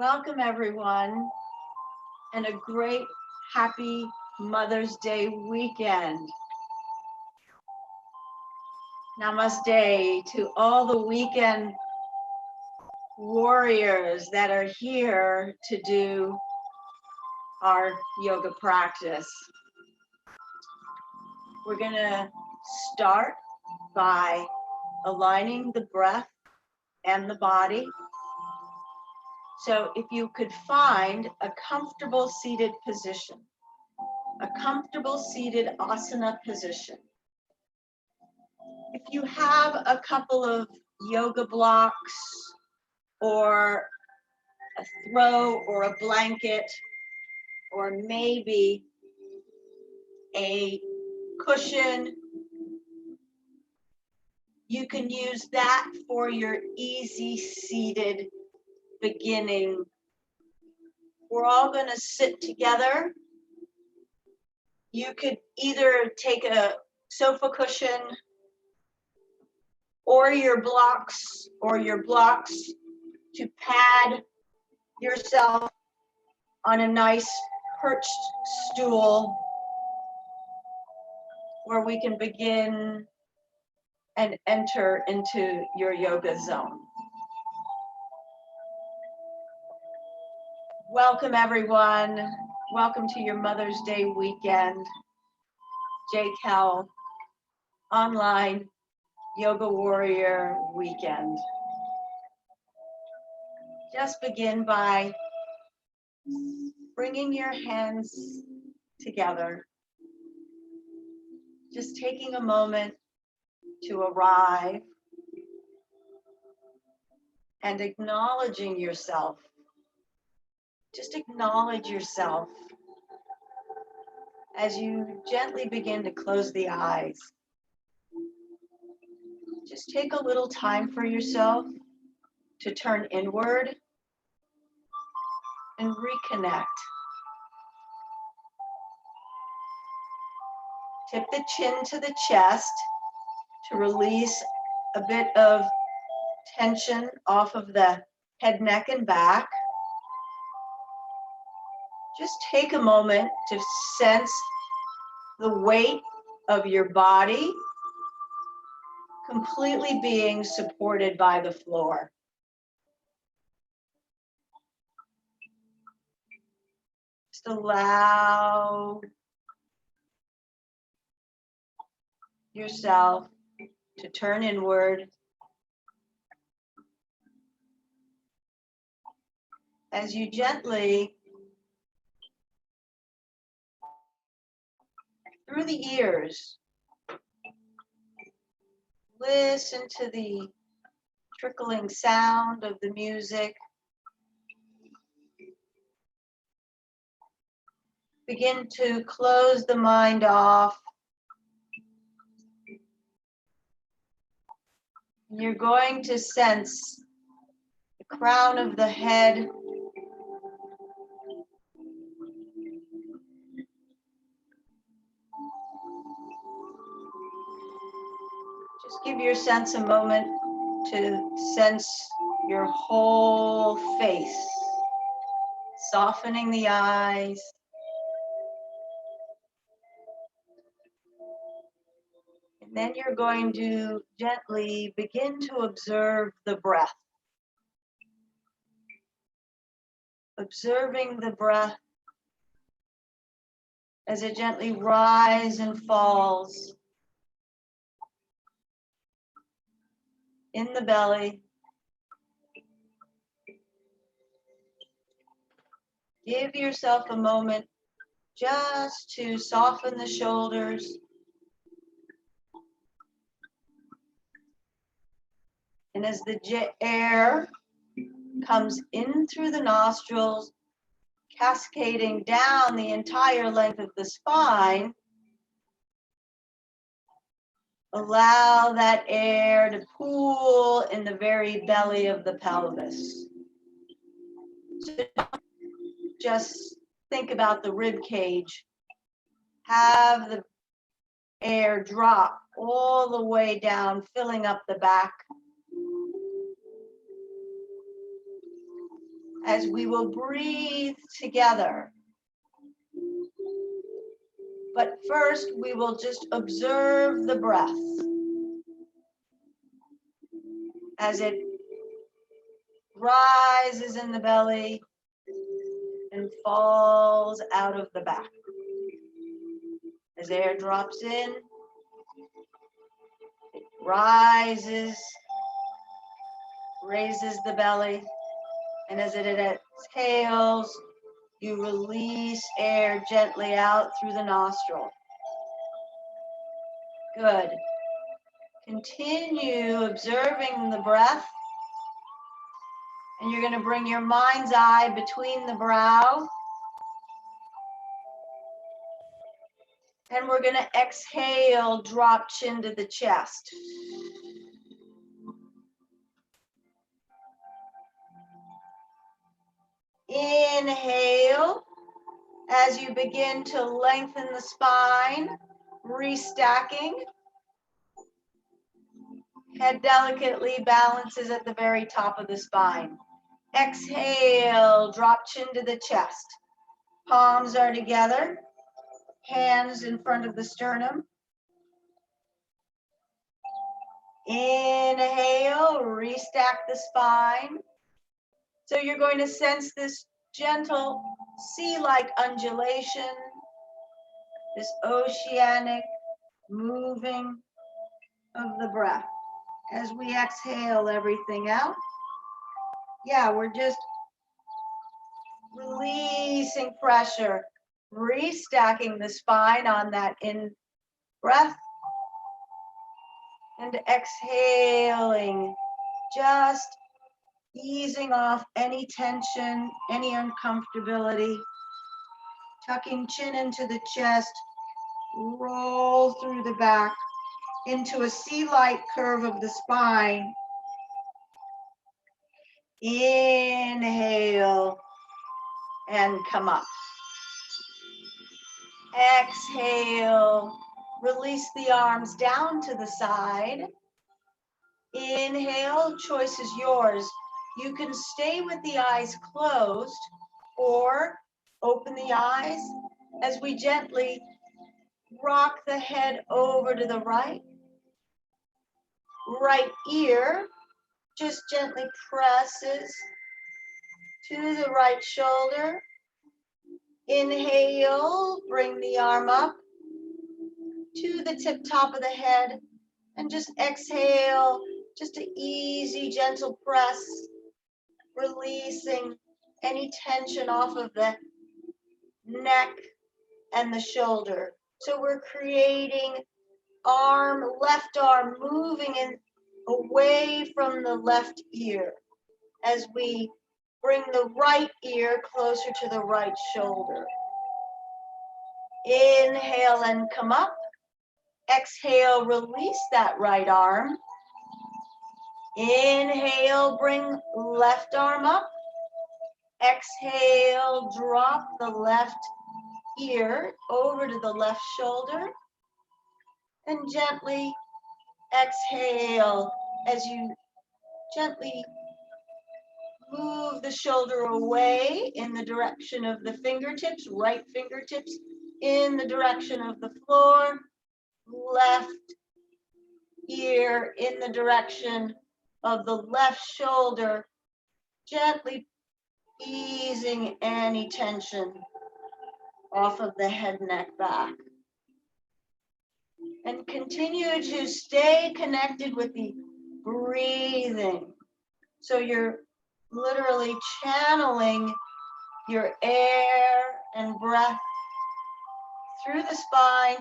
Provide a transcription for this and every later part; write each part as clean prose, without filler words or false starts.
Welcome everyone, and a great happy Mother's Day weekend. Namaste to all the weekend warriors that are here to do our yoga practice. We're going to start by aligning the breath and the body. So if you could find a comfortable seated position, a comfortable seated asana position. If you have a couple of yoga blocks or a throw or a blanket or maybe a cushion, you can use that for your easy seated beginning. We're all going to sit together. You could either take a sofa cushion or your blocks to pad yourself on a nice perched stool where we can begin and enter into your yoga zone. Welcome everyone. Welcome to your Mother's Day weekend. JCAL online yoga warrior weekend. Just begin by bringing your hands together. Just taking a moment to arrive and acknowledging yourself. Just acknowledge yourself as you gently begin to close the eyes. Just take a little time for yourself to turn inward and reconnect. Tip the chin to the chest to release a bit of tension off of the head, neck, and back. Just take a moment to sense the weight of your body completely being supported by the floor. Just allow yourself to turn inward as you gently, through the ears, listen to the trickling sound of the music. Begin to close the mind off. You're going to sense the crown of the head Just give your sense a moment to sense your whole face, softening the eyes. And then you're going to gently begin to observe the breath. Observing the breath as it gently rises and falls in the belly. Give yourself a moment just to soften the shoulders. And as the air comes in through the nostrils, cascading down the entire length of the spine, allow that air to pool in the very belly of the pelvis. So just think about the rib cage. Have the air drop all the way down, filling up the back. as we will breathe together. But first, we will just observe the breath as it rises in the belly and falls out of the back. As air drops in, it rises, raises the belly, and as it exhales, you release air gently out through the nostril. Good. Continue observing the breath, and you're going to bring your mind's eye between the brow, and we're going to exhale, drop chin to the chest. Inhale as you begin to lengthen the spine, restacking. Head delicately balances at the very top of the spine. Exhale, drop chin to the chest. Palms are together, hands in front of the sternum. Inhale, restack the spine. So you're going to sense this gentle sea-like undulation, this oceanic moving of the breath. As we exhale everything out, we're just releasing pressure, restacking the spine on that in breath, and exhaling, just easing off any tension, any uncomfortability, tucking chin into the chest, roll through the back into a sea-like curve of the spine. Inhale and come up. Exhale, release the arms down to the side. Inhale, choice is yours. You can stay with the eyes closed or open the eyes as we gently rock the head over to the right. Right ear just gently presses to the right shoulder. Inhale, bring the arm up to the tip top of the head, and just exhale, just an easy, gentle press, releasing any tension off of the neck and the shoulder. So we're creating left arm moving in away from the left ear as we bring the right ear closer to the right shoulder. Inhale and come up. Exhale, release that right arm. Inhale, bring left arm up. Exhale, drop the left ear over to the left shoulder. And gently exhale as you gently move the shoulder away in the direction of the fingertips, right fingertips in the direction of the floor, left ear in the direction of the left shoulder, gently easing any tension off of the head, neck, back. And continue to stay connected with the breathing. So you're literally channeling your air and breath through the spine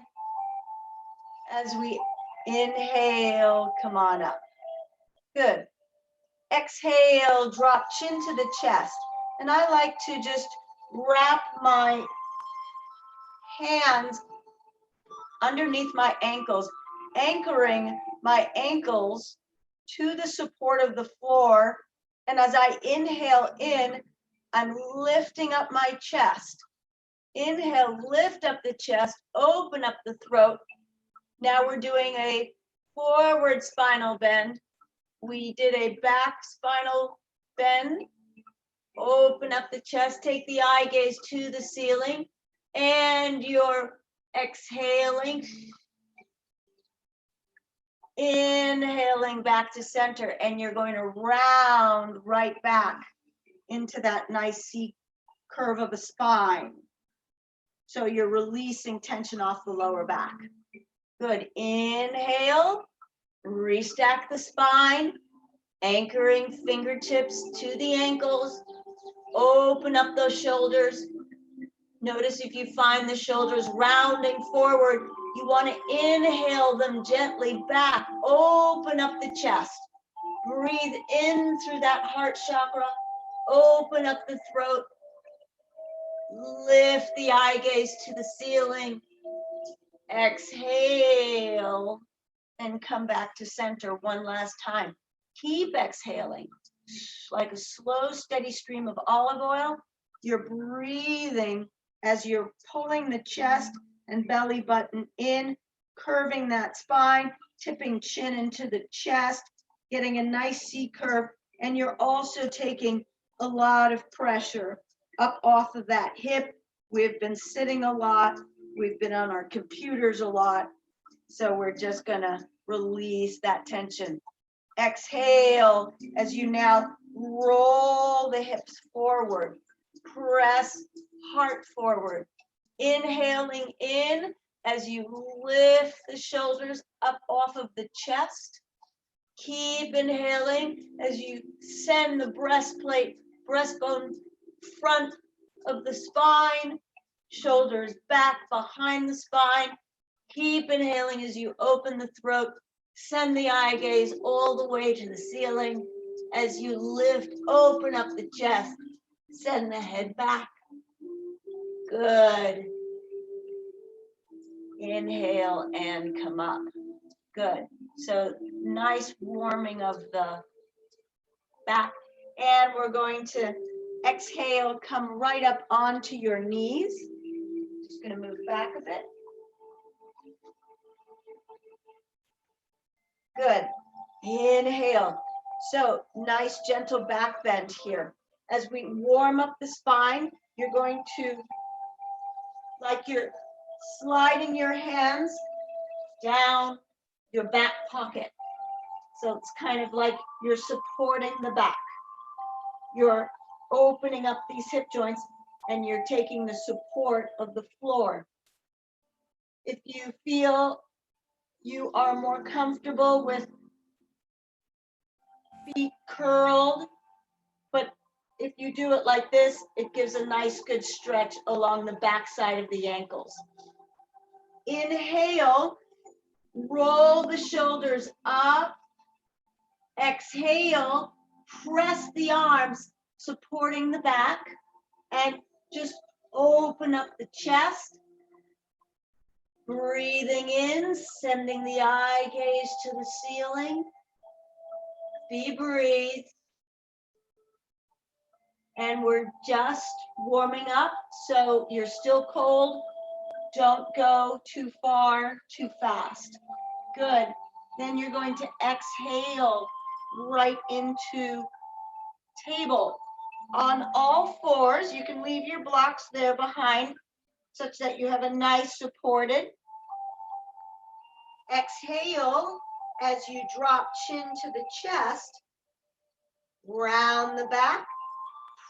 as we inhale, come on up. Good. Exhale, drop chin to the chest. And I like to just wrap my hands underneath my ankles, anchoring my ankles to the support of the floor. And as I inhale in, I'm lifting up my chest. Inhale, lift up the chest, open up the throat. Now we're doing a forward spinal bend. We did a back spinal bend Open up the chest, take the eye gaze to the ceiling, and you're exhaling. Inhaling back to center, and you're going to round right back into that nice C curve of a spine. So you're releasing tension off the lower back. Good. Inhale, restack the spine, anchoring fingertips to the ankles. Open up those shoulders. Notice if you find the shoulders rounding forward, you want to inhale them gently back. Open up the chest. Breathe in through that heart chakra. Open up the throat. Lift the eye gaze to the ceiling. Exhale and come back to center one last time. Keep exhaling like a slow, steady stream of olive oil. You're breathing as you're pulling the chest and belly button in, curving that spine, tipping chin into the chest, getting a nice C curve, and you're also taking a lot of pressure up off of that hip. We've been sitting a lot. We've been on our computers a lot. So we're just gonna release that tension. Exhale as you now roll the hips forward. Press heart forward. Inhaling in as you lift the shoulders up off of the chest. Keep inhaling as you send the breastbone front of the spine, shoulders back behind the spine. Keep inhaling as you open the throat. Send the eye gaze all the way to the ceiling. As you lift, open up the chest. Send the head back. Good. Inhale and come up. Good. So nice warming of the back. And we're going to exhale, come right up onto your knees. Just going to move back a bit. Good. Inhale. So nice gentle back bend here. As we warm up the spine, you're going to, like you're sliding your hands down your back pocket. So it's kind of like you're supporting the back. You're opening up these hip joints and you're taking the support of the floor. If you feel you are more comfortable with feet curled, but if you do it like this, it gives a nice good stretch along the backside of the ankles. Inhale, roll the shoulders up. Exhale, press the arms, supporting the back, and just open up the chest. Breathing in, sending the eye gaze to the ceiling. Deep breathe. And we're just warming up, so you're still cold. Don't go too far, too fast. Good. Then you're going to exhale right into table. On all fours, you can leave your blocks there behind, such that you have a nice supported. Exhale as you drop chin to the chest, round the back.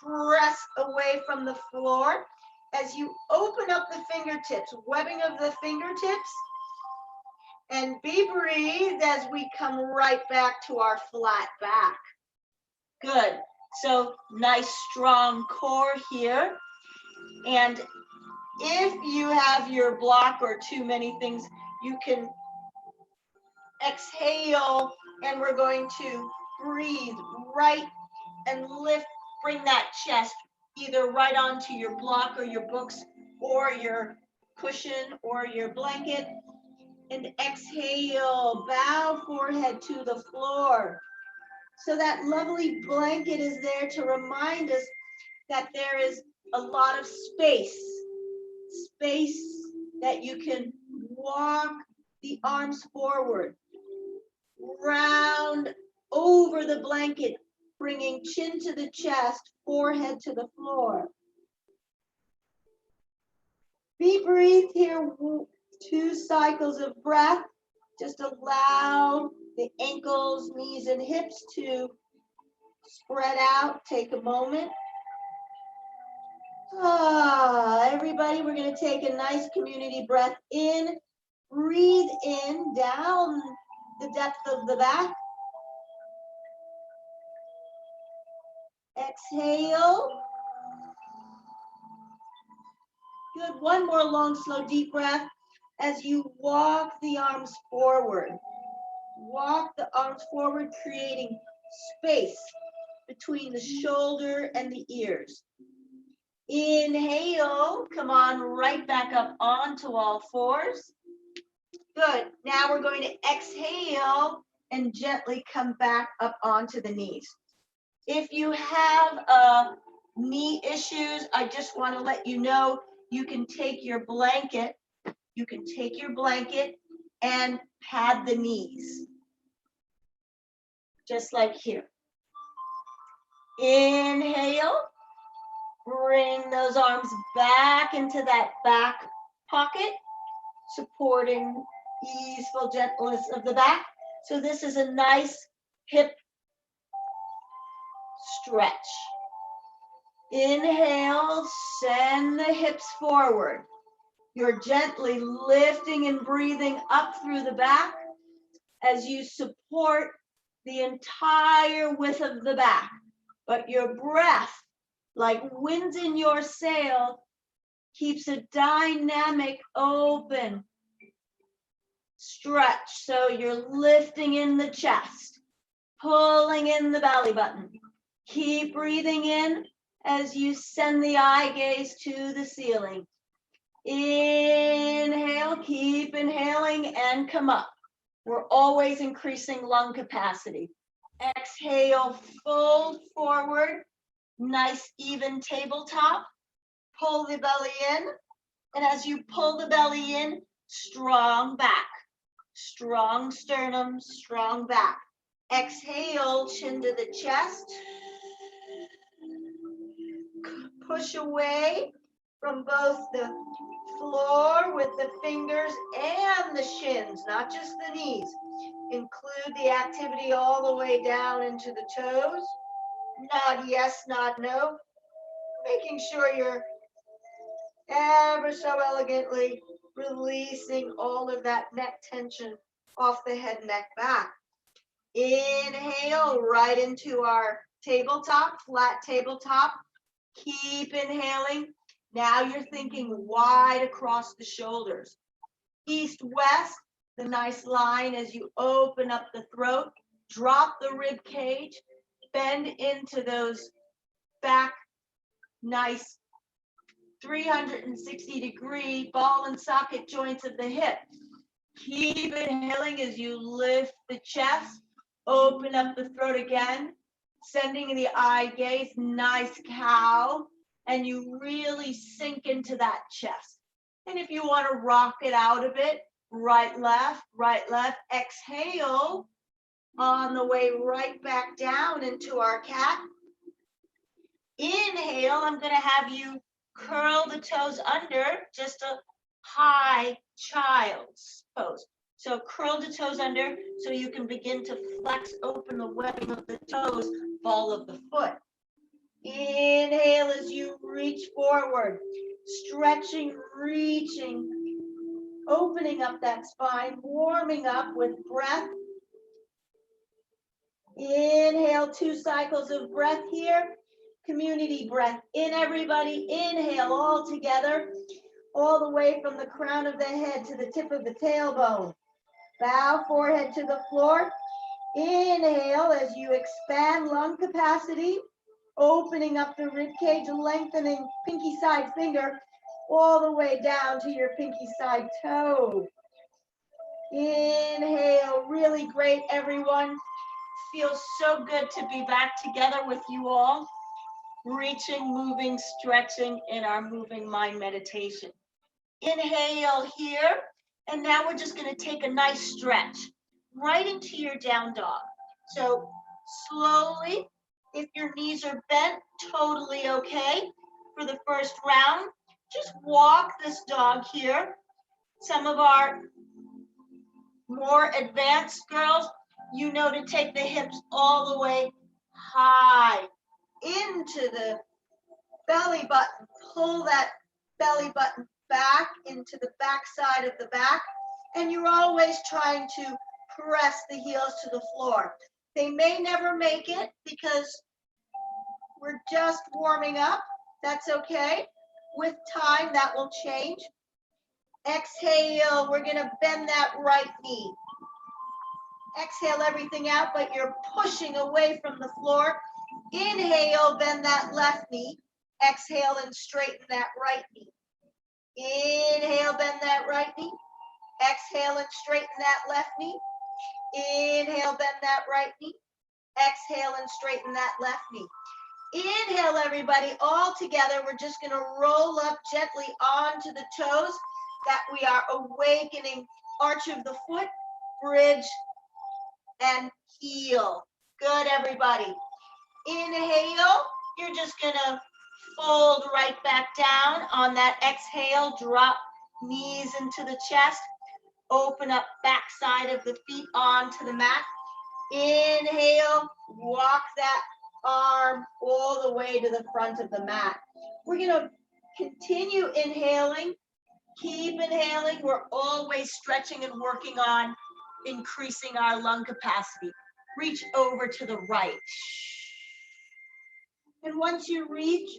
Press away from the floor as you open up the fingertips, webbing of the fingertips, and be breathed as we come right back to our flat back. Good. So nice strong core here. And if you have your block or too many things, you can exhale, and we're going to breathe right and lift. Bring that chest either right onto your block or your books or your cushion or your blanket. And exhale, bow forehead to the floor. So that lovely blanket is there to remind us that there is a lot of space that you can walk the arms forward, round over the blanket, bringing chin to the chest, forehead to the floor. Be breathed here, 2 cycles of breath. Just allow the ankles, knees, and hips to spread out. Take a moment. Everybody, we're going to take a nice community breath in. Breathe in, down the depth of the back. Exhale. Good. One more long, slow, deep breath as you walk the arms forward. Walk the arms forward, creating space between the shoulder and the ears. Inhale, come on right back up onto all fours. Good. Now we're going to exhale and gently come back up onto the knees. If you have knee issues, I just want to let you know you can take your blanket. You can take your blanket and pad the knees. Just like here. Inhale. Bring those arms back into that back pocket, supporting easeful gentleness of the back. So this is a nice hip stretch. Inhale, send the hips forward. You're gently lifting and breathing up through the back as you support the entire width of the back. But your breath, like winds in your sail, keeps a dynamic, open stretch. So you're lifting in the chest, pulling in the belly button. Keep breathing in as you send the eye gaze to the ceiling. Inhale, keep inhaling and come up. We're always increasing lung capacity. Exhale, fold forward. Nice even tabletop. Pull the belly in. And as you pull the belly in, strong back. Strong sternum, strong back. Exhale, chin to the chest. Push away from both the floor with the fingers and the shins, not just the knees. Include the activity all the way down into the toes. Nod yes, nod no. Making sure you're ever so elegantly releasing all of that neck tension off the head, neck, back. Inhale right into our tabletop, flat tabletop. Keep inhaling. Now you're thinking wide across the shoulders. East, west, the nice line as you open up the throat. Drop the rib cage. Bend into those back, nice 360-degree ball and socket joints of the hip. Keep inhaling as you lift the chest. Open up the throat again. Sending the eye gaze, nice cow. And you really sink into that chest. And if you want to rock it out a bit, right, left, exhale on the way right back down into our cat. Inhale, I'm going to have you curl the toes under, just a high child's pose. So curl the toes under so you can begin to flex open the webbing of the toes, ball of the foot. Inhale as you reach forward, stretching, reaching, opening up that spine, warming up with breath. Inhale, 2 cycles of breath here. Community breath in, everybody. Inhale all together, all the way from the crown of the head to the tip of the tailbone. Bow forehead to the floor. Inhale as you expand lung capacity, opening up the rib cage, lengthening pinky side finger all the way down to your pinky side toe. Inhale, really great, everyone. Feels so good to be back together with you all. Reaching, moving, stretching in our moving mind meditation. Inhale here, and now we're just going to take a nice stretch right into your down dog. So slowly If your knees are bent, totally okay. For the first round, just walk this dog here. Some of our more advanced girls, you know to take the hips all the way high into the belly button. Pull that belly button back into the back side of the back. And you're always trying to press the heels to the floor. They may never make it because we're just warming up. That's okay. With time, that will change. Exhale, we're gonna bend that right knee. Exhale everything out, but you're pushing away from the floor. Inhale, bend that left knee. Exhale and straighten that right knee. Inhale, bend that right knee. Exhale and straighten that left knee. Inhale, bend that right knee. Exhale and straighten that left knee. Inhale, everybody, all together. We're just going to roll up gently onto the toes, that we are awakening arch of the foot, bridge, and heel. Good, everybody. Inhale, you're just going to fold right back down. On that exhale, drop knees into the chest. Open up back side of the feet onto the mat. Inhale, walk that arm all the way to the front of the mat. We're going to continue inhaling. Keep inhaling. We're always stretching and working on increasing our lung capacity. Reach over to the right. And once you reach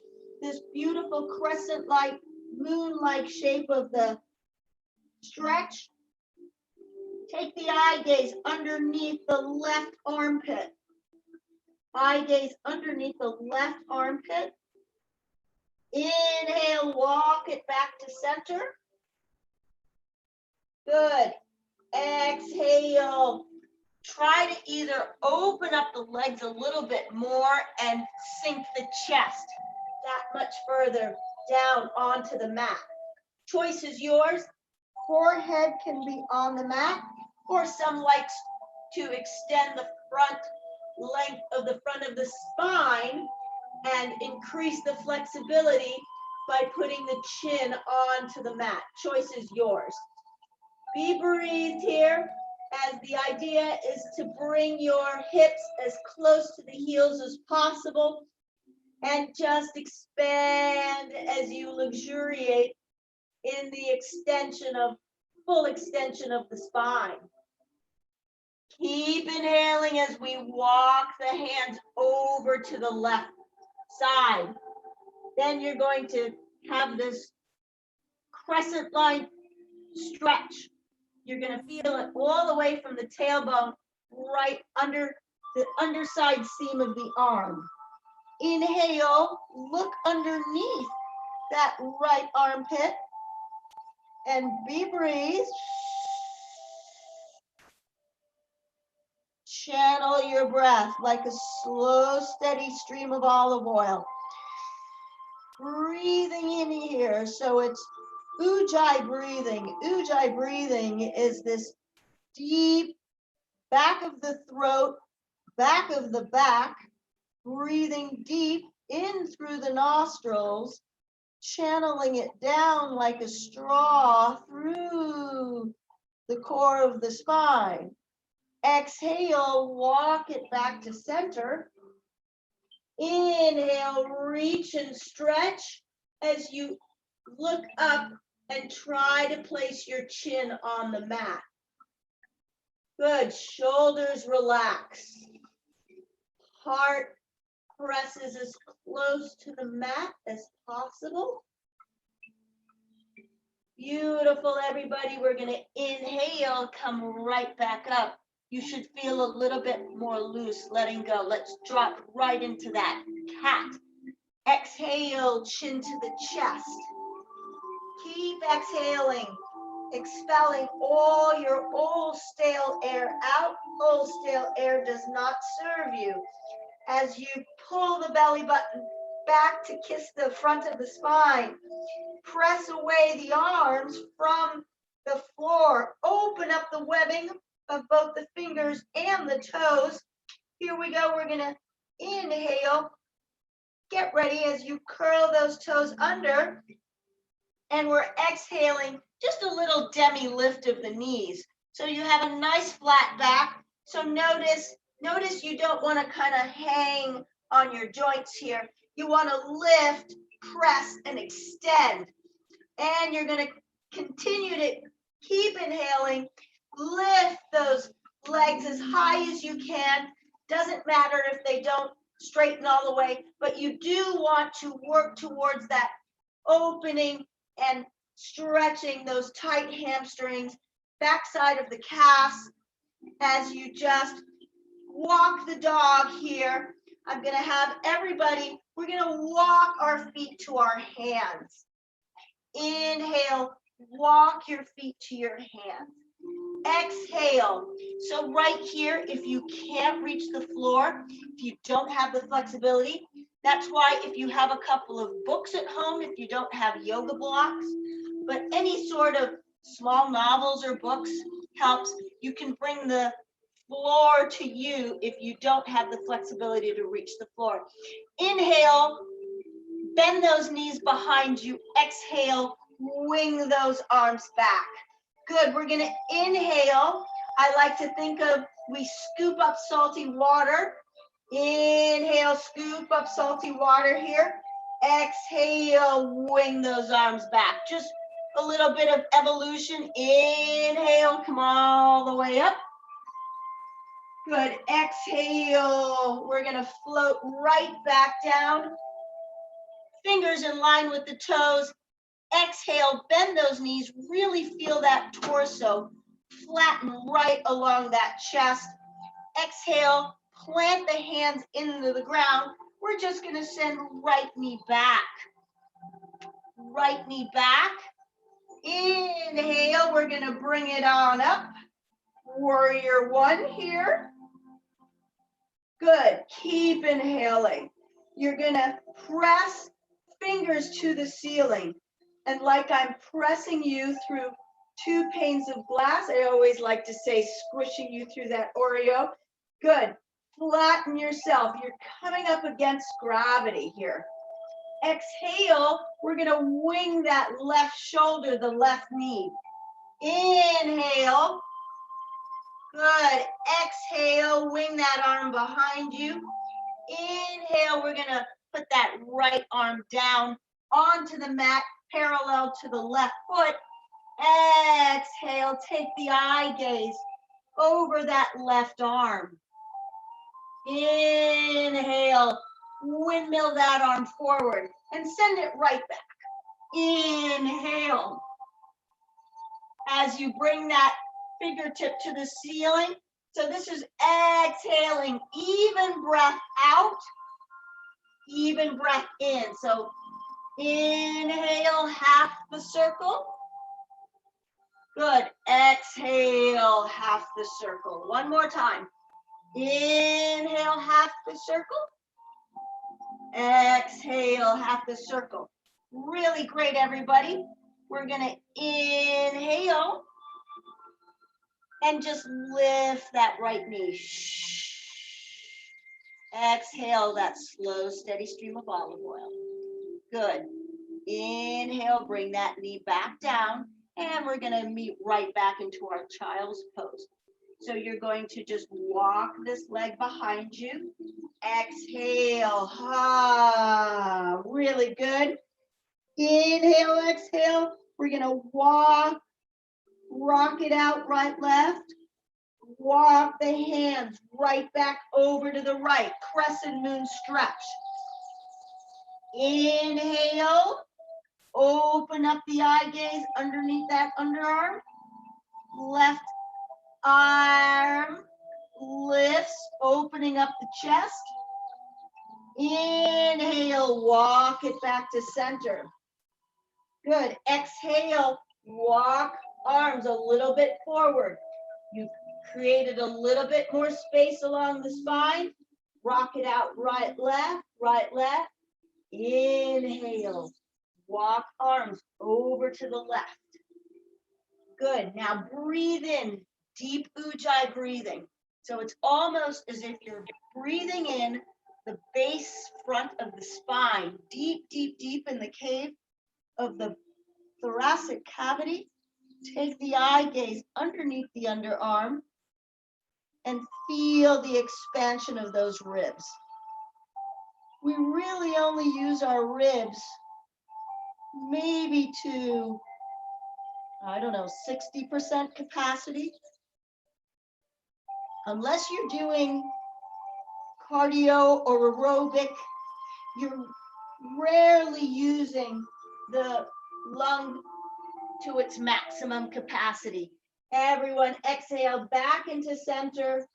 this beautiful crescent-like, moon-like shape of the stretch, take the eye gaze underneath the left armpit. Eye gaze underneath the left armpit. Inhale, walk it back to center. Good. Exhale. Try to either open up the legs a little bit more and sink the chest that much further down onto the mat. Choice is yours. Forehead can be on the mat, or some likes to extend the front length of the front of the spine and increase the flexibility by putting the chin onto the mat. Choice is yours. Be breathed here, as the idea is to bring your hips as close to the heels as possible and just expand as you luxuriate in the extension of, full extension of the spine. Keep inhaling as we walk the hands over to the left side. Then you're going to have this crescent-like stretch. You're going to feel it all the way from the tailbone right under the underside seam of the arm. Inhale, look underneath that right armpit and be breathed. Channel your breath like a slow, steady stream of olive oil. Breathing in here, so it's Ujjayi breathing. Ujjayi breathing is this deep back of the throat, back of the back, breathing deep in through the nostrils, channeling it down like a straw through the core of the spine. Exhale, walk it back to center. Inhale, reach and stretch as you look up and try to place your chin on the mat. Good, shoulders relax. Heart presses as close to the mat as possible. Beautiful, everybody. We're going to inhale, come right back up. You should feel a little bit more loose, letting go. Let's drop right into that cat. Exhale, chin to the chest. Keep exhaling, expelling all your old stale air out. Old stale air does not serve you. As you pull the belly button back to kiss the front of the spine, press away the arms from the floor. Open up the webbing of both the fingers and the toes. Here we go. We're going to Inhale. Get ready as you curl those toes under. And we're exhaling just a little demi lift of the knees. So you have a nice flat back. So notice you don't want to kind of hang on your joints here. You want to lift, press, and extend. And you're going to continue to keep inhaling. Lift those legs as high as you can. Doesn't matter if they don't straighten all the way, but you do want to work towards that opening and stretching those tight hamstrings, backside of the calves, as you just walk the dog here. I'm going to have everybody, we're going to walk our feet to our hands. Inhale, walk your feet to your hands. Exhale. So right here, if you can't reach the floor, if you don't have the flexibility, that's why if you have a couple of books at home, if you don't have yoga blocks, but any sort of small novels or books helps. You can bring the floor to you if you don't have the flexibility to reach the floor. Inhale, bend those knees behind you. Exhale, wing those arms back. Good, we're gonna inhale. I like to think of, we scoop up salty water. Inhale, scoop up salty water here. Exhale, wing those arms back. Just a little bit of evolution. Inhale, come all the way up. Good, exhale. We're gonna float right back down. Fingers in line with the toes. Exhale, bend those knees, really feel that torso flatten right along that chest. Exhale, plant the hands into the ground. We're just gonna send right knee back. Right knee back. Inhale, we're gonna bring it on up. Warrior one here. Good, keep inhaling. You're gonna press fingers to the ceiling. And like I'm pressing you through two panes of glass, I always like to say squishing you through that Oreo. Good. Flatten yourself. You're coming up against gravity here. Exhale, we're going to wing that left shoulder, the left knee. Inhale. Good. Exhale, wing that arm behind you. Inhale, we're going to put that right arm down onto the mat, parallel to the left foot. Exhale, take the eye gaze over that left arm. Inhale, windmill that arm forward and send it right back. Inhale. As you bring that fingertip to the ceiling. So this is exhaling, even breath out, even breath in. So inhale, half the circle. Good. Exhale, half the circle. One more time. Inhale, half the circle. Exhale, half the circle. Really great, everybody. We're going to inhale and just lift that right knee. Exhale, that slow, steady stream of olive oil. Good. Inhale, bring that knee back down, and we're going to meet right back into our child's pose. So you're going to just walk this leg behind you. Exhale, really good. Inhale, exhale. We're going to walk, rock it out, right, left. Walk the hands right back over to the right. Crescent moon stretch. Inhale. Open up the eye gaze underneath that underarm. Left arm lifts, opening up the chest. Inhale, walk it back to center. Good. Exhale, walk arms a little bit forward. You created a little bit more space along the spine. Rock it out, right, left, right, left. Inhale. Walk arms over to the left. Good. Now breathe in, deep ujjayi breathing. So it's almost as if you're breathing in the base front of the spine, deep, deep, deep in the cave of the thoracic cavity. Take the eye gaze underneath the underarm and feel the expansion of those ribs. We really only use our ribs maybe to, I don't know, 60% capacity. Unless you're doing cardio or aerobic, you're rarely using the lung to its maximum capacity. Everyone exhale back into center,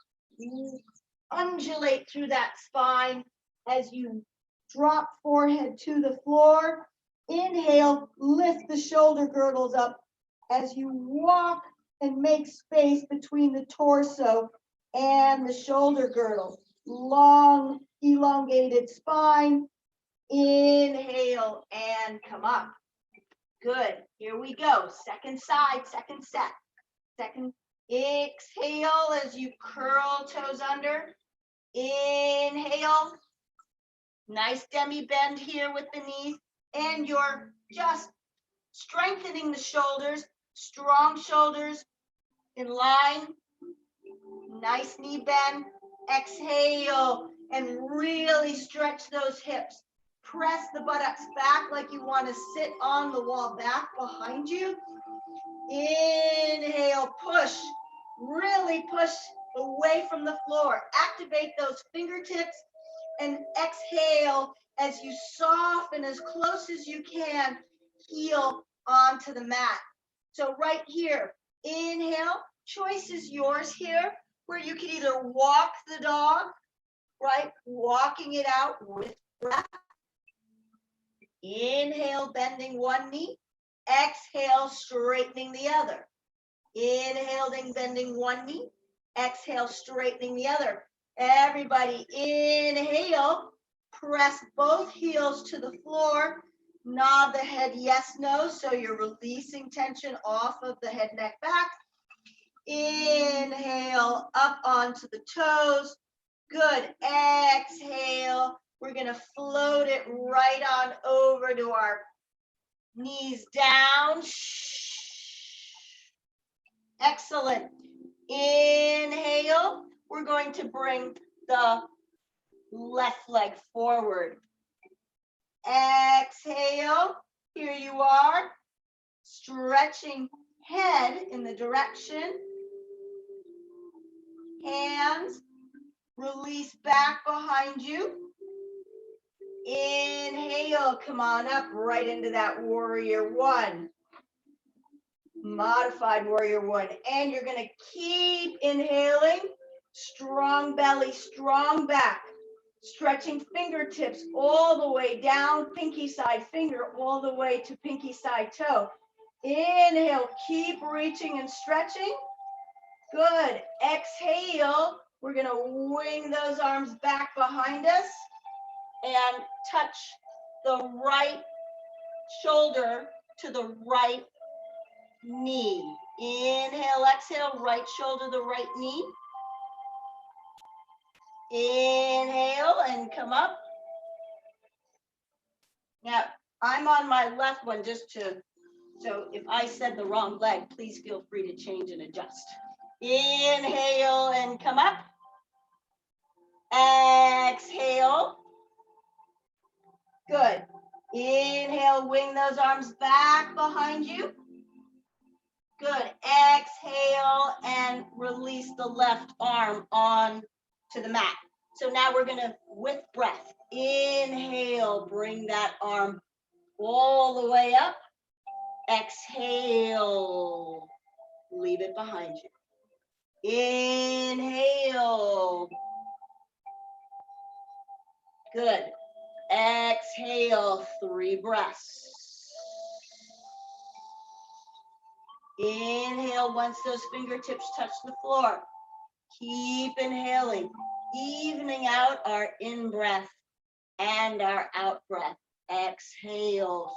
undulate through that spine as you drop forehead to the floor. Inhale, lift the shoulder girdles up as you walk and make space between the torso and the shoulder girdle. Long, elongated spine. Inhale and come up. Good. Here we go. Second side, second set. Second, exhale as you curl toes under. Inhale. Nice demi bend here with the knees. And you're just strengthening the shoulders. Strong shoulders in line. Nice knee bend. Exhale and really stretch those hips. Press the buttocks back like you want to sit on the wall back behind you. Inhale, push. Really push away from the floor. Activate those fingertips and exhale as you soften as close as you can, heel onto the mat. So right here, inhale, choice is yours here, where you can either walk the dog, right? Walking it out with breath. Inhale, bending one knee. Exhale, straightening the other. Inhaling, bending one knee. Exhale, straightening the other. Everybody, inhale. Press both heels to the floor. Nod the head yes, no. So you're releasing tension off of the head, neck, back. Inhale, up onto the toes. Good. Exhale. We're going to float it right on over to our knees down. Excellent. Inhale. We're going to bring the left leg forward. Exhale. Here you are. Stretching head in the direction. Hands. Release back behind you. Inhale, come on up right into that warrior one. Modified warrior one. And you're going to keep inhaling. Strong belly, strong back. Stretching fingertips all the way down, pinky side finger all the way to pinky side toe. Inhale, keep reaching and stretching. Good. Exhale. We're going to wing those arms back behind us and touch the right shoulder to the right knee. Inhale, exhale, right shoulder, the right knee. Inhale and come up. Now, I'm on my left one so if I said the wrong leg, please feel free to change and adjust. Inhale and come up. Exhale. Good. Inhale, wing those arms back behind you. Good. Exhale and release the left arm on to the mat. So now we're going to, with breath, inhale, bring that arm all the way up. Exhale, leave it behind you. Inhale. Good. Exhale, 3 breaths. Inhale, once those fingertips touch the floor. Keep inhaling, evening out our in-breath and our out-breath. Exhale.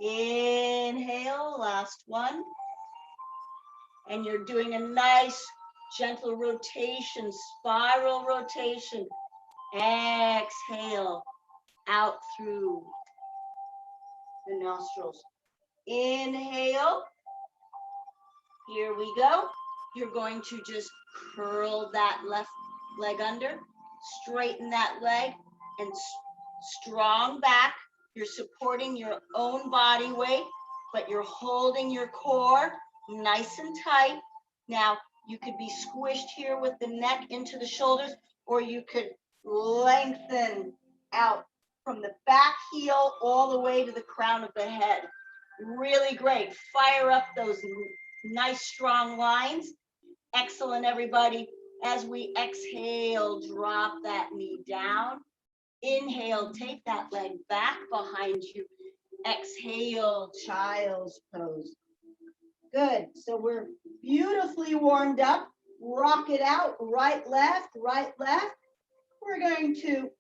Inhale, last one. And you're doing a nice Gentle rotation, spiral rotation. Exhale out through the nostrils. Inhale. Here we go. You're going to just curl that left leg under, straighten that leg, and strong back. You're supporting your own body weight, but you're holding your core nice and tight. Now, you could be squished here with the neck into the shoulders, or you could lengthen out from the back heel all the way to the crown of the head. Really great. Fire up those nice strong lines. Excellent, everybody. As we exhale, drop that knee down. Inhale, take that leg back behind you. Exhale, child's pose. Good. So we're beautifully warmed up. Rock it out. Right, left, right, left. We're going to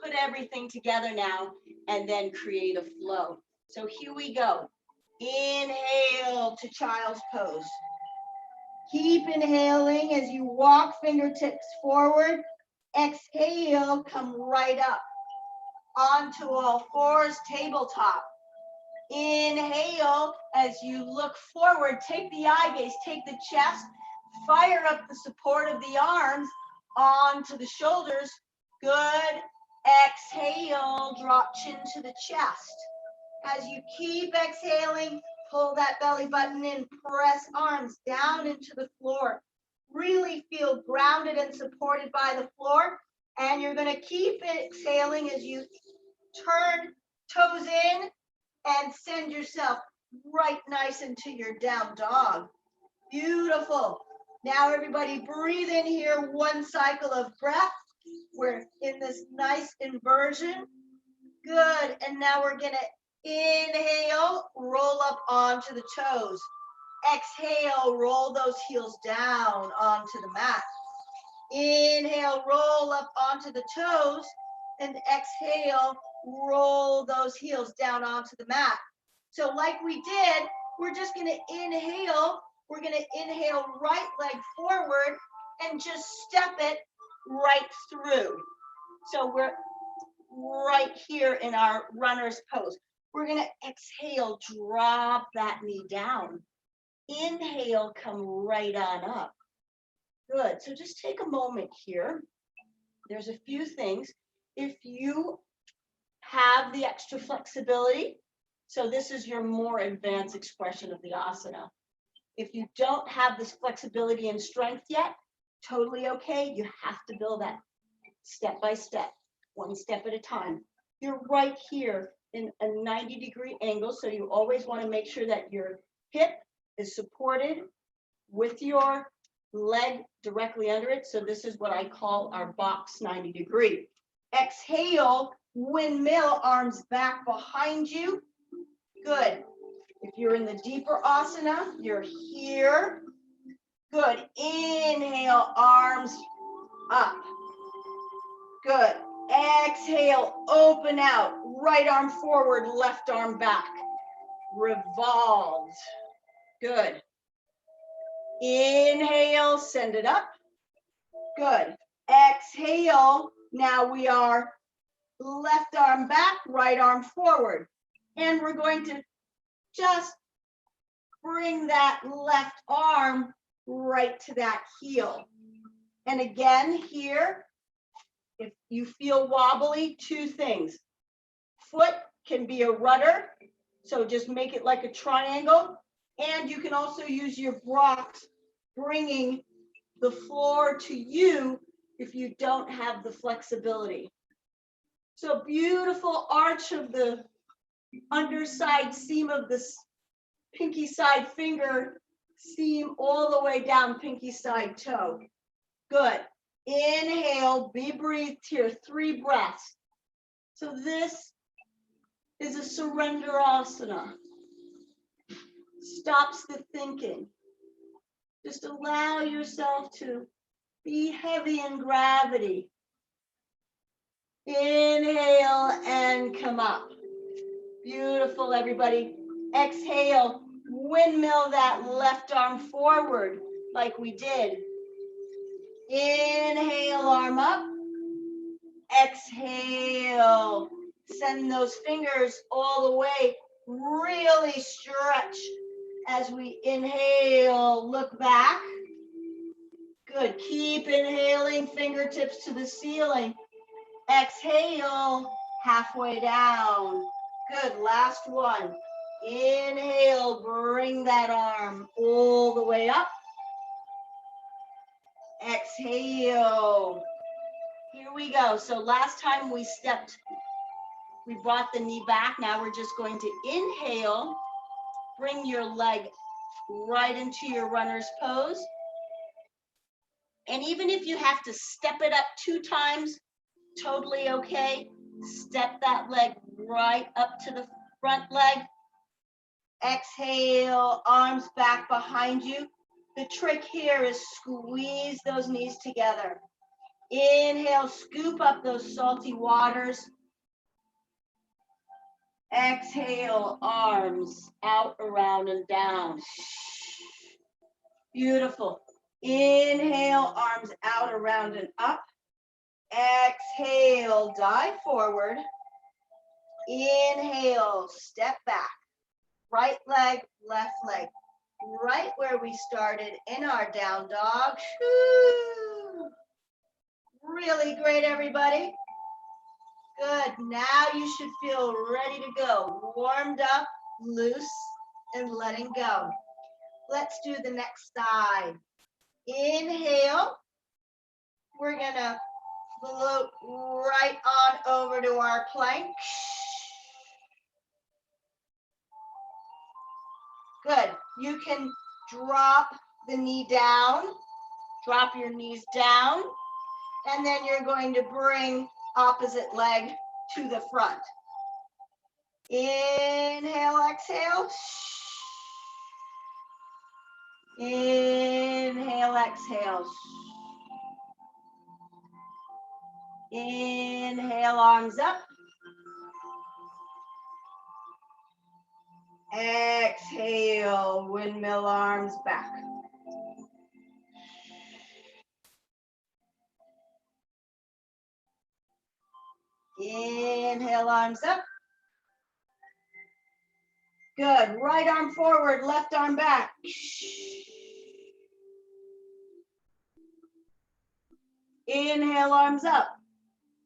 put everything together now and then create a flow. So here we go. Inhale to child's pose. Keep inhaling as you walk fingertips forward. Exhale, come right up onto all fours, tabletop. Inhale as you look forward, take the eye gaze, take the chest, fire up the support of the arms onto the shoulders. Good. Exhale, drop chin to the chest. As you keep exhaling, pull that belly button in, press arms down into the floor. Really feel grounded and supported by the floor. And you're going to keep exhaling as you turn toes in and send yourself right nice into your down dog. Beautiful. Now everybody breathe in here, one cycle of breath. We're in this nice inversion. Good. And now we're going to inhale, roll up onto the toes. Exhale, roll those heels down onto the mat. Inhale, roll up onto the toes, and exhale, roll those heels down onto the mat. So like we did, we're just going to inhale. We're going to inhale right leg forward and just step it right through. So we're right here in our runner's pose. We're going to exhale, drop that knee down. Inhale, come right on up. Good. So just take a moment here. There's a few things. If you have the extra flexibility, so this is your more advanced expression of the asana. If you don't have this flexibility and strength yet, totally okay. You have to build that step by step, one step at a time. You're right here in a 90-degree angle, so you always want to make sure that your hip is supported with your leg directly under it. So this is what I call our box 90-degree. Exhale, windmill, arms back behind you. Good. If you're in the deeper asana, you're here. Good. Inhale, arms up. Good. Exhale, open out. Right arm forward, left arm back. Revolved. Good. Inhale, send it up. Good. Exhale. Now we are left arm back, right arm forward. And we're going to just bring that left arm right to that heel. And again, here, if you feel wobbly, two things. Foot can be a rudder, so just make it like a triangle. And you can also use your blocks, bringing the floor to you if you don't have the flexibility. So beautiful arch of the underside seam of this pinky side finger, seam all the way down pinky side toe. Good. Inhale, be breathed here, 3 breaths. So this is a surrender asana. Stops the thinking. Just allow yourself to be heavy in gravity. Inhale and come up. Beautiful, everybody. Exhale, windmill that left arm forward. like we did. Inhale, arm up. Exhale. Send those fingers all the way. Really stretch as we inhale. Look back. Good. Keep inhaling, fingertips to the ceiling. Exhale, halfway down. Good. Last one. Inhale, bring that arm all the way up. Exhale. Here we go. So last time we stepped, we brought the knee back. Now we're just going to inhale, bring your leg right into your runner's pose. And even if you have to step it up 2 times, totally okay. Step that leg right up to the front leg. Exhale, arms back behind you. The trick here is squeeze those knees together. Inhale, scoop up those salty waters. Exhale, arms out, around, and down. Beautiful. Inhale, arms out, around, and up. Exhale, dive forward. Inhale, step back. Right leg, left leg. Right where we started in our down dog. Really great, everybody. Good. Now you should feel ready to go. Warmed up, loose, and letting go. Let's do the next side. Inhale. We're going to float right on over to our plank. Good. You can drop the knee down. Drop your knees down. And then you're going to bring opposite leg to the front. Inhale, exhale. Inhale, exhale. Inhale, arms up. Exhale, windmill arms back. Inhale, arms up. Good. Right arm forward, left arm back. Inhale, arms up.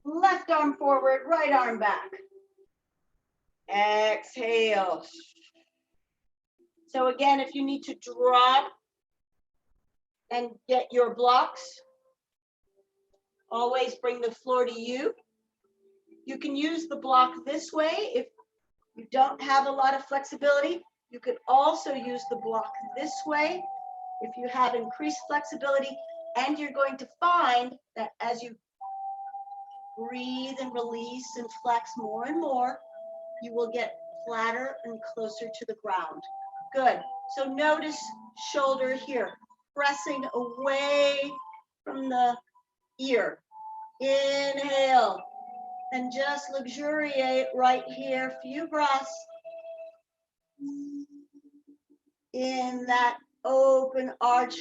Left arm forward, right arm back. Exhale. So again, if you need to drop and get your blocks, always bring the floor to you. You can use the block this way if you don't have a lot of flexibility. You could also use the block this way if you have increased flexibility, and you're going to find that as you breathe and release and flex more and more, you will get flatter and closer to the ground. Good. So notice shoulder here, pressing away from the ear. Inhale. And just luxuriate right here, few breaths in that open arch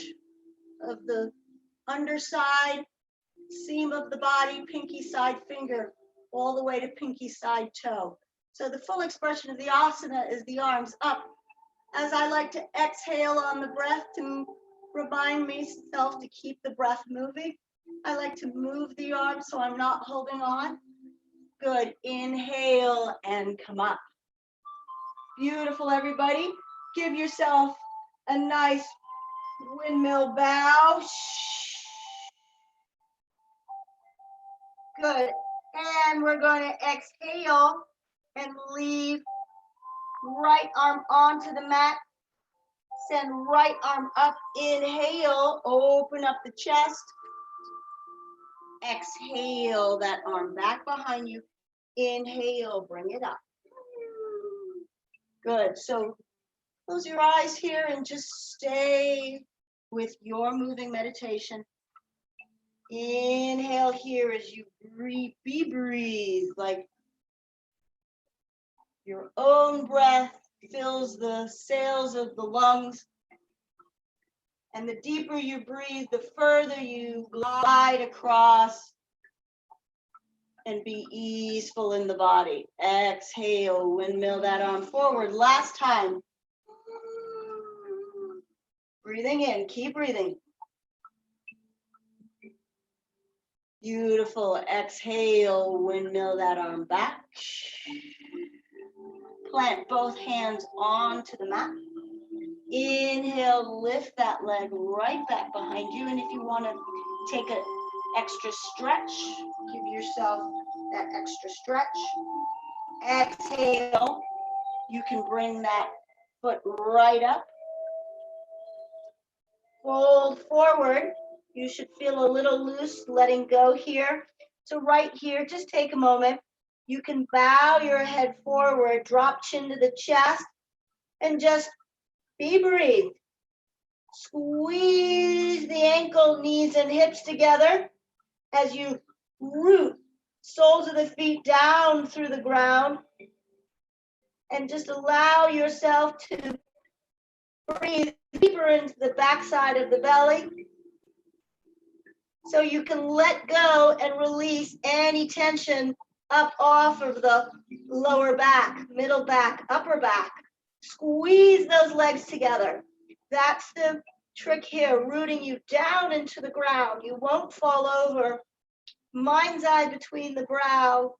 of the underside, seam of the body, pinky side finger, all the way to pinky side toe. So the full expression of the asana is the arms up. As I like to exhale on the breath to remind myself to keep the breath moving, I like to move the arms so I'm not holding on. Good. Inhale and come up. Beautiful, everybody. Give yourself a nice windmill bow. Good. And we're going to exhale and leave right arm onto the mat. Send right arm up. Inhale. Open up the chest. Exhale that arm back behind you. Inhale, bring it up. Good. So close your eyes here and just stay with your moving meditation. Inhale here as you breathe like your own breath fills the sails of the lungs. And the deeper you breathe, the further you glide across and be easeful in the body. Exhale, windmill that arm forward. Last time. Breathing in, keep breathing. Beautiful. Exhale, windmill that arm back. Plant both hands onto the mat. Inhale, lift that leg right back behind you. And if you want to take an extra stretch, give yourself that extra stretch. Exhale, you can bring that foot right up. Fold forward. You should feel a little loose, letting go here. So right here, just take a moment. You can bow your head forward, drop chin to the chest, and just be breathed. Squeeze the ankle, knees, and hips together as you root soles of the feet down through the ground. And just allow yourself to breathe deeper into the backside of the belly, so you can let go and release any tension up off of the lower back, middle back, upper back. Squeeze those legs together. That's the trick here, rooting you down into the ground. You won't fall over. Mind's eye between the brow.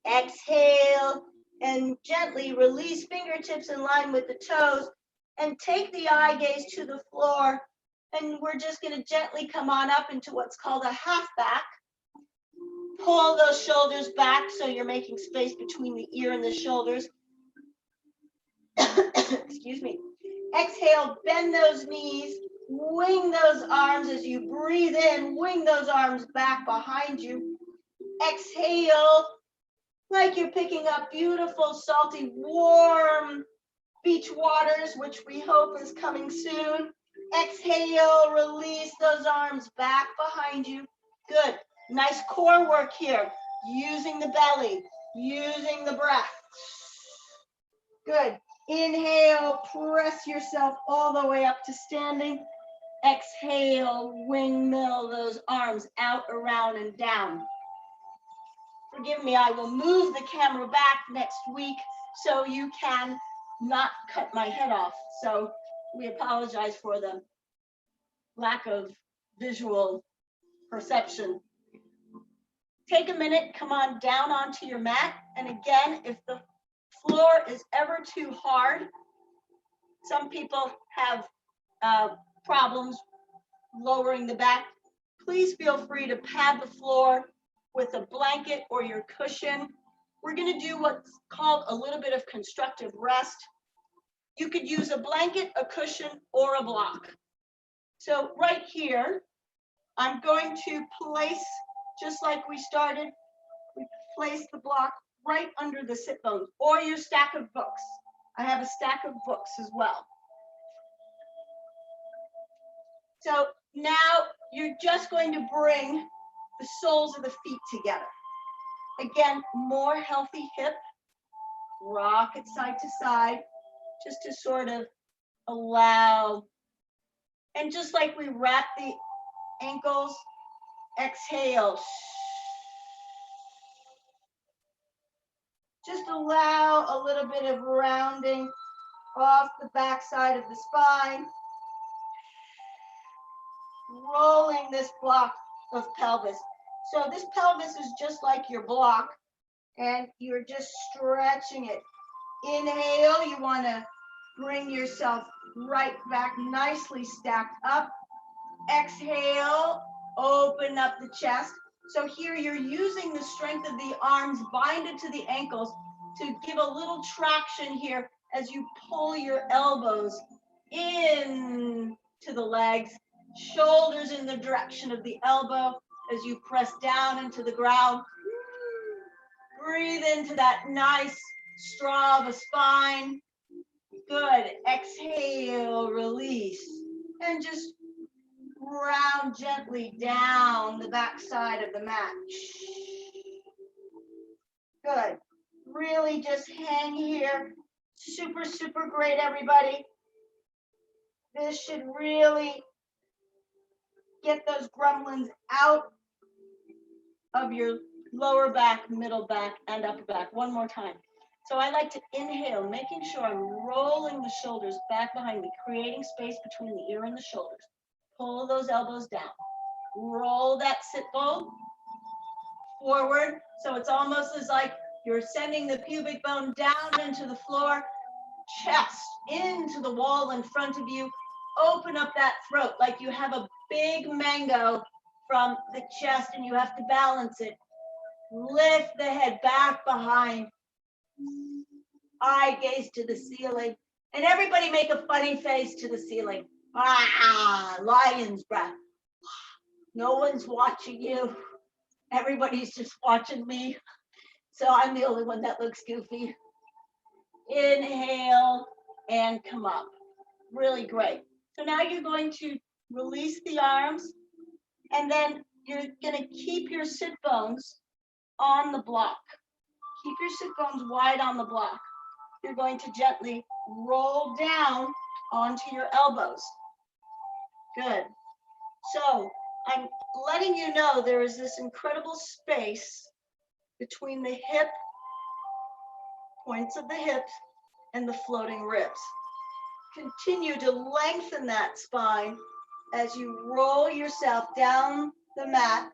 Exhale and gently release fingertips in line with the toes and take the eye gaze to the floor. And we're just going to gently come on up into what's called a half back. Pull those shoulders back so you're making space between the ear and the shoulders. Excuse me. Exhale, bend those knees, wing those arms as you breathe in, wing those arms back behind you. Exhale, like you're picking up beautiful, salty, warm beach waters, which we hope is coming soon. Exhale, release those arms back behind you. Good. Nice core work here. Using the belly, using the breath. Good. Inhale, press yourself all the way up to standing. Exhale, windmill those arms out, around, and down. Forgive me, I will move the camera back next week so you can not cut my head off. So we apologize for the lack of visual perception. Take a minute, come on down onto your mat. And again, if the floor is ever too hard, some people have problems lowering the back, please feel free to pad the floor with a blanket or your cushion. We're going to do what's called a little bit of constructive rest. You could use a blanket, a cushion, or a block. So right here, I'm going to place, just like we started, we place the block right under the sit bones or your stack of books. I have a stack of books as well. So now you're just going to bring the soles of the feet together. Again, more healthy hip, rock it side to side, just to sort of allow, and just like we wrap the ankles, exhale. Just allow a little bit of rounding off the back side of the spine. Rolling this block of pelvis. So this pelvis is just like your block, and you're just stretching it. Inhale, you want to bring yourself right back, nicely stacked up. Exhale, open up the chest. So here you're using the strength of the arms binded to the ankles to give a little traction here as you pull your elbows in to the legs, shoulders in the direction of the elbow as you press down into the ground. Breathe into that nice straw of a spine. Good. Exhale, release. And just round gently down the back side of the mat. Good. Really just hang here. Super, super great, everybody. This should really get those gremlins out of your lower back, middle back, and upper back. One more time. So I like to inhale, making sure I'm rolling the shoulders back behind me, creating space between the ear and the shoulders. Pull those elbows down. Roll that sit bone forward. So it's almost as like you're sending the pubic bone down into the floor, chest into the wall in front of you. Open up that throat like you have a big mango from the chest and you have to balance it. Lift the head back behind. Eye gaze to the ceiling. And everybody make a funny face to the ceiling. Ah, lion's breath. No one's watching you. Everybody's just watching me. So I'm the only one that looks goofy. Inhale and come up. Really great. So now you're going to release the arms and then you're going to keep your sit bones on the block. Keep your sit bones wide on the block. You're going to gently roll down onto your elbows. Good. So I'm letting you know there is this incredible space between the hip, points of the hips, and the floating ribs. Continue to lengthen that spine as you roll yourself down the mat.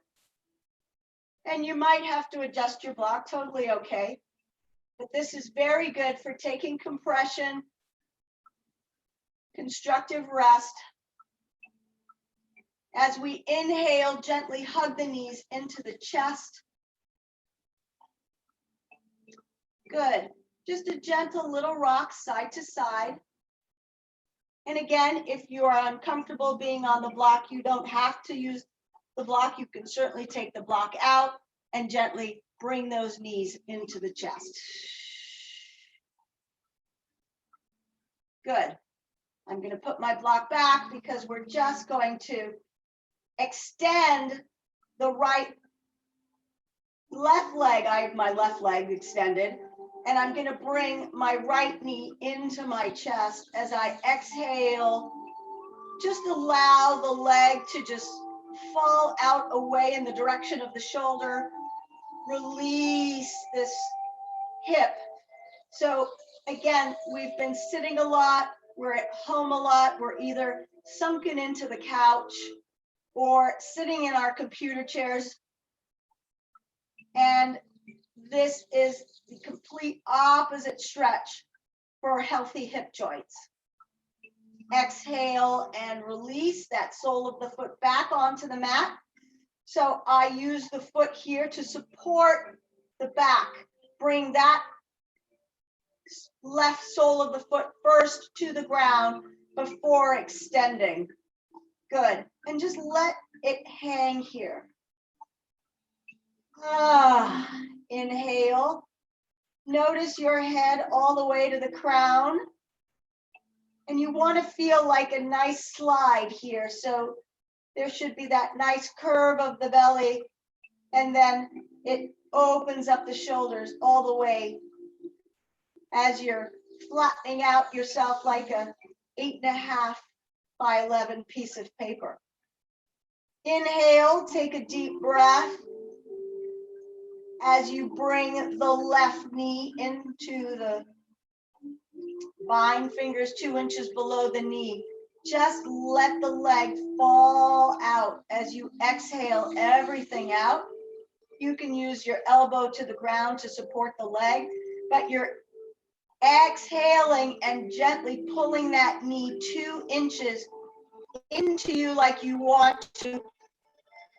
And you might have to adjust your block, totally okay. But this is very good for taking compression, constructive rest. As we inhale, gently hug the knees into the chest. Good. Just a gentle little rock side to side. And again, if you are uncomfortable being on the block, you don't have to use the block. You can certainly take the block out and gently bring those knees into the chest. Good. I'm going to put my block back because we're just going to extend the left leg. I have my left leg extended, and I'm going to bring my right knee into my chest as I exhale. Just allow the leg to just fall out away in the direction of the shoulder. Release this hip. So again, we've been sitting a lot. We're at home a lot. We're either sunken into the couch or sitting in our computer chairs. And this is the complete opposite stretch for healthy hip joints. Exhale and release that sole of the foot back onto the mat. So I use the foot here to support the back. Bring that left sole of the foot first to the ground before extending. Good. And just let it hang here. Inhale. Notice your head all the way to the crown. And you want to feel like a nice slide here. So there should be that nice curve of the belly. And then it opens up the shoulders all the way as you're flattening out yourself like a 8.5 by 11 piece of paper. Inhale, take a deep breath as you bring the left knee into the bind fingers 2 inches below the knee. Just let the leg fall out as you exhale everything out. You can use your elbow to the ground to support the leg, but you're exhaling and gently pulling that knee 2 inches into you like you want to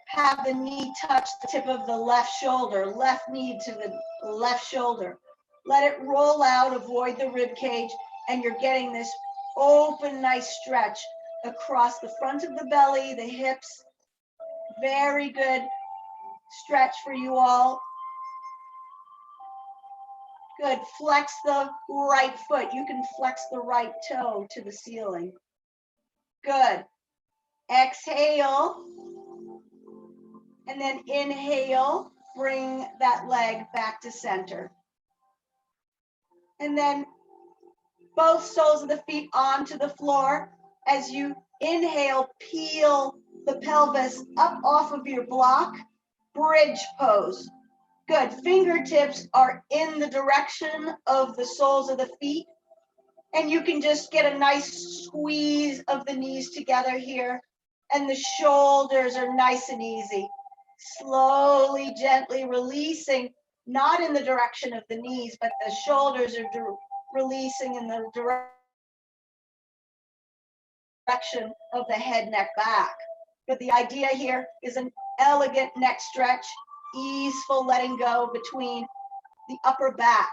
have the knee touch the tip of the left shoulder, left knee to the left shoulder. Let it roll out, avoid the rib cage, and you're getting this open, nice stretch across the front of the belly, the hips. Very good stretch for you all. Good. Flex the right foot. You can flex the right toe to the ceiling. Good. Exhale. And then inhale. Bring that leg back to center. And then both soles of the feet onto the floor. As you inhale, peel the pelvis up off of your block, bridge pose. Good. Fingertips are in the direction of the soles of the feet. And you can just get a nice squeeze of the knees together here. And the shoulders are nice and easy. Slowly, gently releasing, not in the direction of the knees, but the shoulders are releasing in the direction of the head, neck, back. But the idea here is an elegant neck stretch, easeful letting go between the upper back.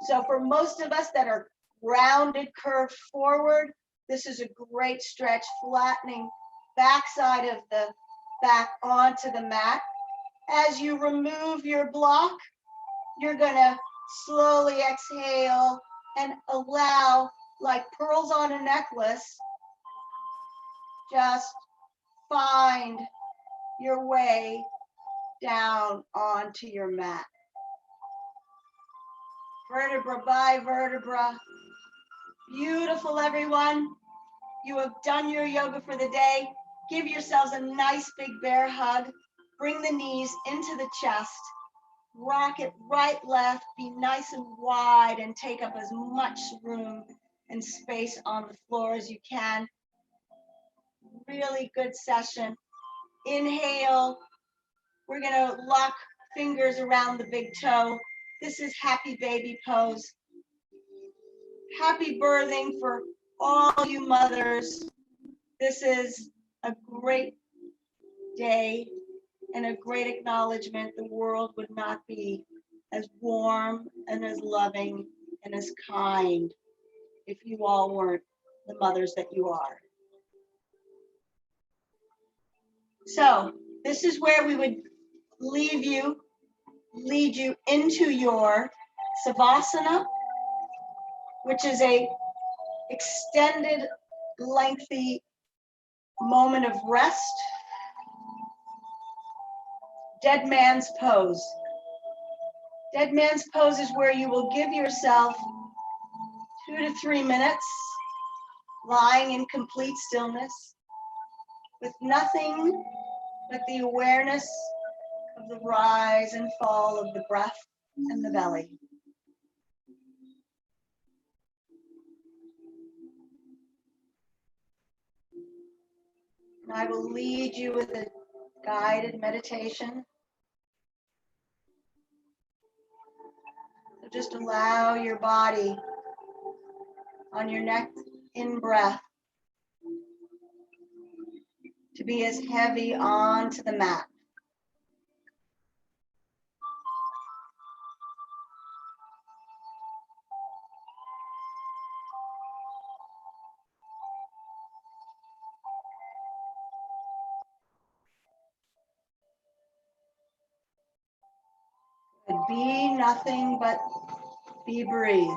So for most of us that are rounded, curved forward, this is a great stretch, flattening backside of the back onto the mat. As you remove your block, you're gonna slowly exhale and allow, like pearls on a necklace, just find your way down onto your mat. Vertebra by vertebra. Beautiful, everyone. You have done your yoga for the day. Give yourselves a nice big bear hug. Bring the knees into the chest. Rock it right, left. Be nice and wide and take up as much room and space on the floor as you can. Really good session. Inhale. We're gonna lock fingers around the big toe. This is happy baby pose. Happy birthing for all you mothers. This is a great day and a great acknowledgement. The world would not be as warm and as loving and as kind if you all weren't the mothers that you are. So this is where we would lead you into your Savasana, which is a extended, lengthy moment of rest. Dead man's pose. Dead man's pose is where you will give yourself 2 to 3 minutes lying in complete stillness with nothing but the awareness of the rise and fall of the breath and the belly. And I will lead you with a guided meditation. So just allow your body on your next in-breath to be as heavy onto the mat. Be nothing but be breathe.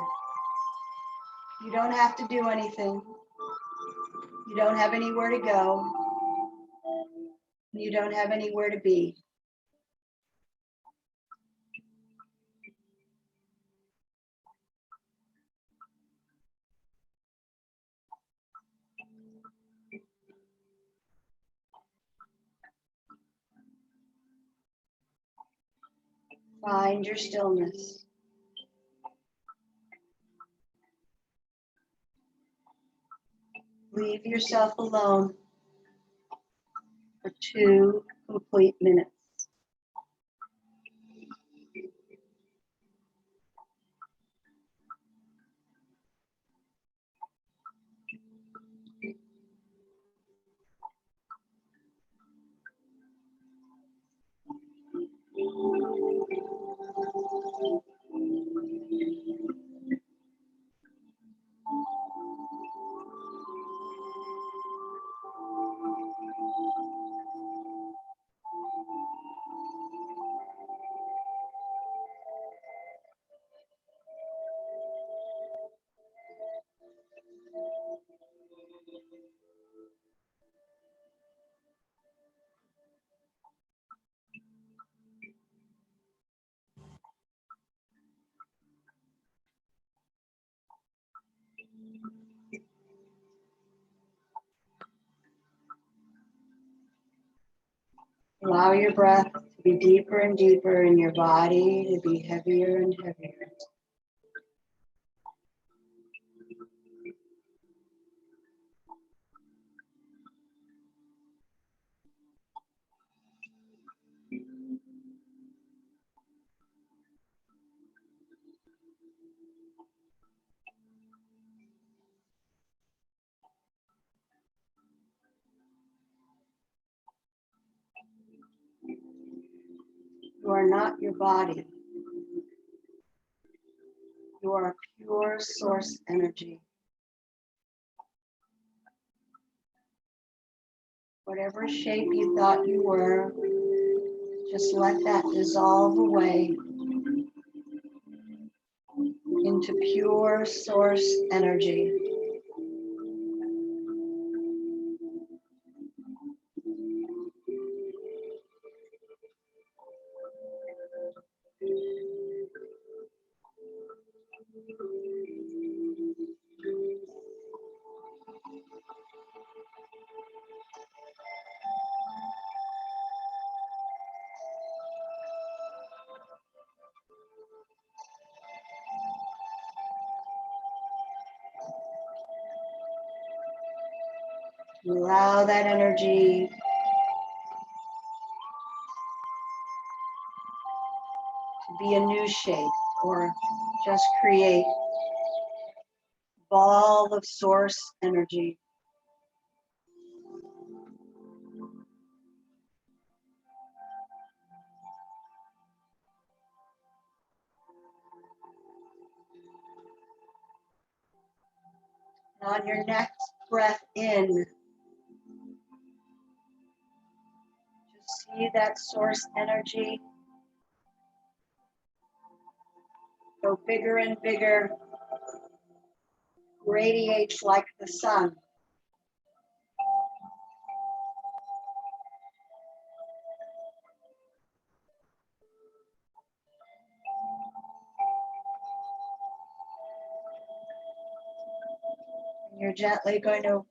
You don't have to do anything. You don't have anywhere to go. You don't have anywhere to be. Find your stillness. Leave yourself alone for 2 complete minutes. Allow your breath to be deeper and deeper and your body to be heavier and heavier. You are not your body. You are pure source energy. Whatever shape you thought you were, just let that dissolve away into pure source energy. Allow that energy to be a new shape or just create a ball of source energy. On your next breath in, just see that source energy go bigger and bigger, radiates like the sun. And you're gently going to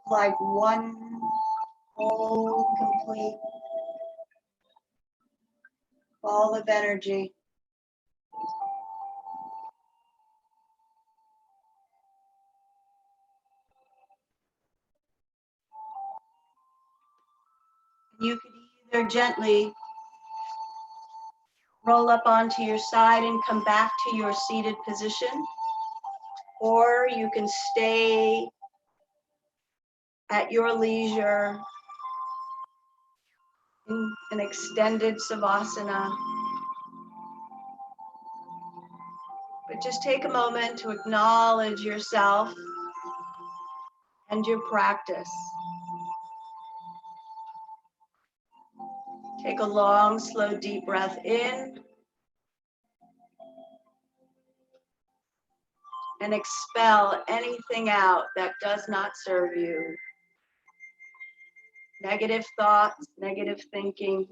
like one whole complete ball of energy. You could either gently roll up onto your side and come back to your seated position, or you can stay at your leisure in an extended Savasana. But just take a moment to acknowledge yourself and your practice. Take a long, slow, deep breath in and expel anything out that does not serve you. Negative thoughts, negative thinking,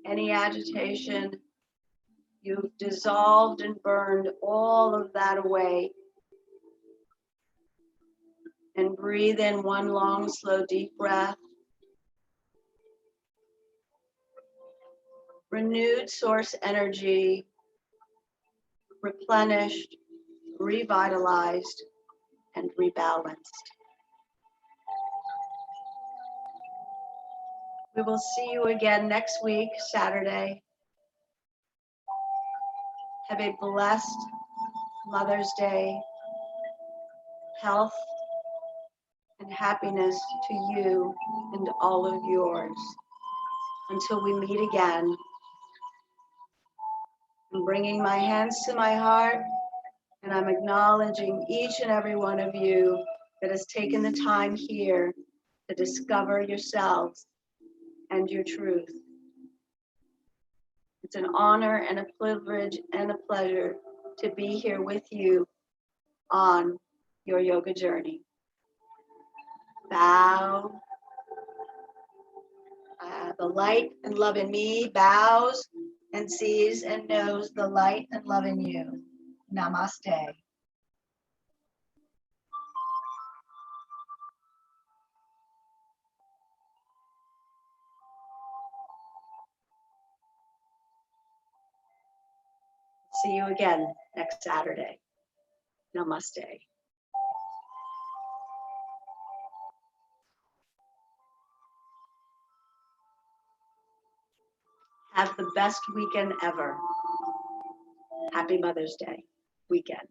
any agitation. You've dissolved and burned all of that away. And breathe in one long, slow, deep breath. Renewed source energy, replenished, revitalized, and rebalanced. We will see you again next week, Saturday. Have a blessed Mother's Day. Health and happiness to you and all of yours. Until we meet again, I'm bringing my hands to my heart, and I'm acknowledging each and every one of you that has taken the time here to discover yourselves and your truth. It's an honor and a privilege and a pleasure to be here with you on your yoga journey. Bow. The light and love in me bows and sees and knows the light and love in you. Namaste. See you again next Saturday. Namaste. Have the best weekend ever. Happy Mother's Day weekend.